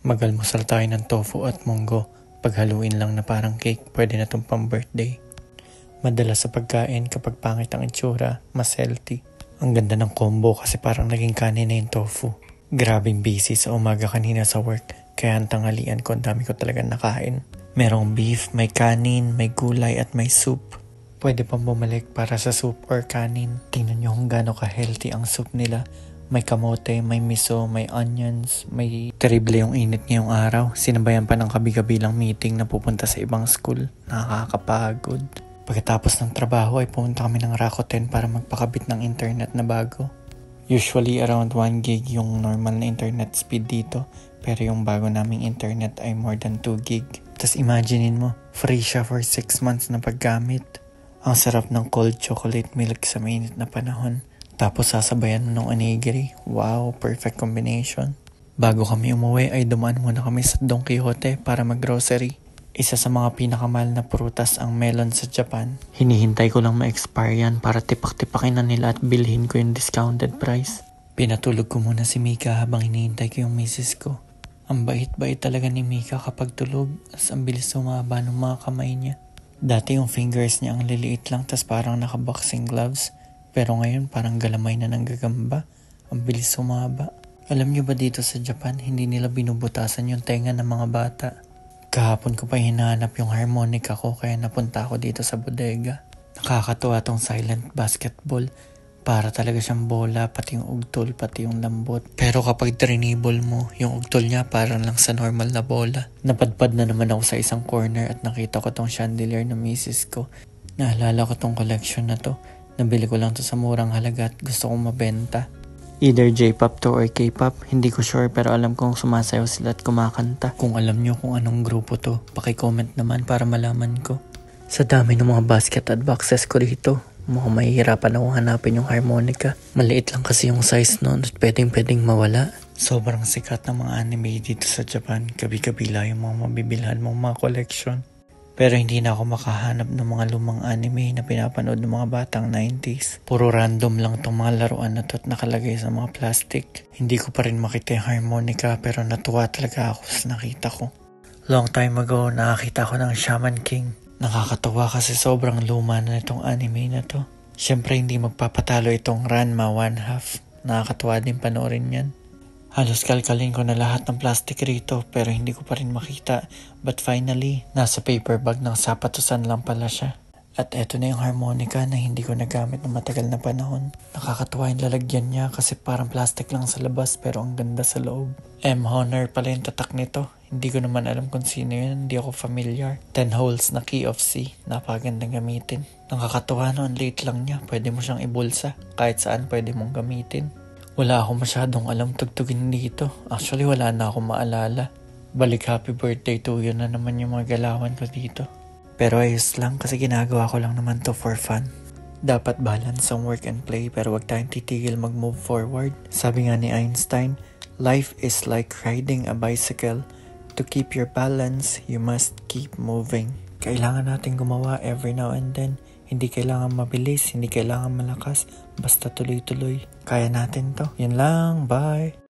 Mag-almusal tayo ng tofu at munggo. Paghaluin lang na parang cake, pwede na tong pang birthday. Madalas sa pagkain kapag pangit ang itsura, mas healthy. Ang ganda ng combo kasi parang naging kanin na yung tofu. Grabing busy sa umaga kanina sa work, kaya ang tanghalian ko ang dami ko talaga nakain. Merong beef, may kanin, may gulay at may soup. Pwede pang bumalik para sa soup or kanin. Tingnan nyo kung gaano ka-healthy ang soup nila. May kamote, may miso, may onions, may terrible yung init ngayong araw. Sinabayan pa ng kabi-kabilang meeting na pupunta sa ibang school. Nakakapagod. Pagkatapos ng trabaho ay pumunta kami ng Rakuten para magpakabit ng internet na bago. Usually around 1 gig yung normal na internet speed dito. Pero yung bago naming internet ay more than 2 gig. Tapos imaginein mo, free siya for 6 months na paggamit. Ang sarap ng cold chocolate milk sa mainit na panahon. Tapos sasabayan ng onigiri. Wow, perfect combination. Bago kami umuwi ay dumaan muna kami sa Don Quijote para mag-grocery. Isa sa mga pinakamahal na prutas ang melon sa Japan. Hinihintay ko lang ma-expire yan para tipak-tipakin na nila at bilhin ko yung discounted price. Pinatulog ko muna si Mika habang hinihintay ko yung misis ko. Ang bait-bait talaga ni Mika kapag tulog. As ang bilis sumaba ng mga kamay niya. Dati yung fingers niya ang liliit lang tas parang naka-boxing gloves. Pero ngayon parang galamay na ng gagamba. Ang bilis sumaba. Alam nyo ba dito sa Japan, hindi nila binubutasan yung tenga ng mga bata. Kahapon ko pa hinahanap yung harmonica ko kaya napunta ako dito sa bodega. Nakakatuwa tong silent basketball. Para talaga siyang bola, pati yung ugtol, pati yung lambot. Pero kapag trinibol mo, yung ugtol niya parang lang sa normal na bola. Napadpad na naman ako sa isang corner at nakita ko tong chandelier ng misis ko. Naalala ko tong collection na to. Nabili ko lang to sa murang halaga at gusto kong mabenta. Either J-pop to or K-pop, hindi ko sure pero alam kong sumasayaw sila at kumakanta. Kung alam nyo kung anong grupo to, paki-comment naman para malaman ko. Sa dami ng mga basket at boxes ko dito, mukhang mahihirapan akong hanapin yung harmonica. Maliit lang kasi yung size noon at pwedeng mawala. Sobrang sikat ng mga anime dito sa Japan. Gabi-gabila yung mga mabibilhan mong mga collection. Pero hindi na ako makahanap ng mga lumang anime na pinapanood ng mga batang 90s. Puro random lang tong mga laruan na to at nakalagay sa mga plastic. Hindi ko pa rin makita yung harmonica pero natuwa talaga ako sa nakita ko. Long time ago, nakakita ko ng Shaman King. Nakakatawa kasi sobrang luma na itong anime na to. Siyempre hindi magpapatalo itong Ranma 1/2. Nakakatawa din panoorin yan. Halos kalkalin ko na lahat ng plastic rito pero hindi ko pa rin makita. But finally, nasa paper bag ng sapatusan lang pala siya. At eto na yung harmonica na hindi ko nagamit ng matagal na panahon. Nakakatuwa yung lalagyan niya kasi parang plastic lang sa labas pero ang ganda sa loob. M. Honor pala yung tatak nito. Hindi ko naman alam kung sino yun, hindi ako familiar. 10 holes na key of C. Napakagandang gamitin. Nakakatuwa no, ang late lang niya. Pwede mo siyang ibulsa. Kahit saan pwede mong gamitin. Wala ako masyadong alam tugtugin dito. Actually, wala na akong maalala. Balik happy birthday to you na naman yung mga galawan ko dito. Pero ayos lang kasi ginagawa ko lang naman to for fun. Dapat balance ang work and play pero wag tayong titigil mag-move forward. Sabi nga ni Einstein, life is like riding a bicycle. To keep your balance, you must keep moving. Kailangan natin gumawa every now and then. Hindi kailangan mabilis, hindi kailangan malakas, basta tuloy-tuloy. Kaya natin to. Yan lang, bye!